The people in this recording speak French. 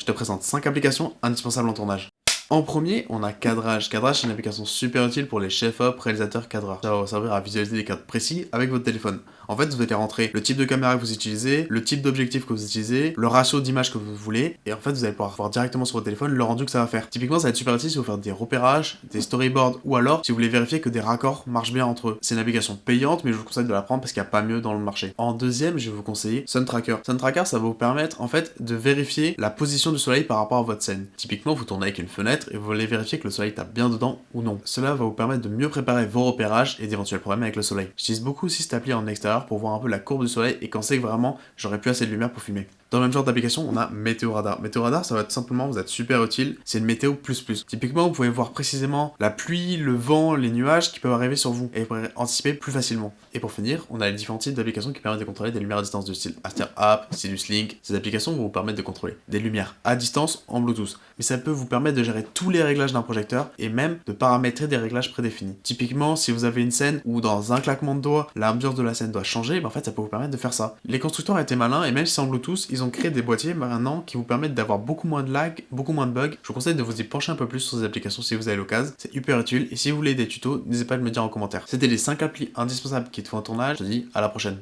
te présente 5 applications indispensables en tournage. En premier, on a Cadrage. Cadrage, c'est une application super utile pour les chefs-op, réalisateurs, cadreurs. Ça va vous servir à visualiser des cadres précis avec votre téléphone. En fait, vous allez rentrer le type de caméra que vous utilisez, le type d'objectif que vous utilisez, le ratio d'image que vous voulez, et en fait, vous allez pouvoir voir directement sur votre téléphone le rendu que ça va faire. Typiquement, ça va être super utile si vous faites des repérages, des storyboards, ou alors si vous voulez vérifier que des raccords marchent bien entre eux. C'est une application payante, mais je vous conseille de la prendre parce qu'il n'y a pas mieux dans le marché. En deuxième, je vais vous conseiller Sun Tracker. Sun Tracker, ça va vous permettre en fait de vérifier la position du soleil par rapport à votre scène. Typiquement, vous tournez avec une fenêtre et vous voulez vérifier que le soleil tape bien dedans ou non. Cela va vous permettre de mieux préparer vos repérages et d'éventuels problèmes avec le soleil. J'utilise beaucoup aussi cette appli en extérieur pour voir un peu la courbe du soleil et quand c'est que vraiment j'aurais plus assez de lumière pour filmer. Dans le même genre d'application, on a Météo Radar. Météo Radar, ça va tout simplement vous être super utile. C'est une météo plus plus. Typiquement, vous pouvez voir précisément la pluie, le vent, les nuages qui peuvent arriver sur vous et vous pourrez anticiper plus facilement. Et pour finir, on a les différents types d'applications qui permettent de contrôler des lumières à distance du style Aster App, Sidus Link. Ces applications vont vous permettre de contrôler des lumières à distance en Bluetooth. Mais ça peut vous permettre de gérer tous les réglages d'un projecteur et même de paramétrer des réglages prédéfinis. Typiquement, si vous avez une scène où dans un claquement de doigts, l'ambiance de la scène doit changer, en fait, ça peut vous permettre de faire ça. Les constructeurs étaient malins et même si c'est en Bluetooth, ils ont créé des boîtiers maintenant qui vous permettent d'avoir beaucoup moins de lag, beaucoup moins de bugs. Je vous conseille de vous y pencher un peu plus sur ces applications si vous avez l'occasion. C'est hyper utile et si vous voulez des tutos, n'hésitez pas à me le dire en commentaire. C'était les 5 applis indispensables qui te font un tournage. Je te dis à la prochaine.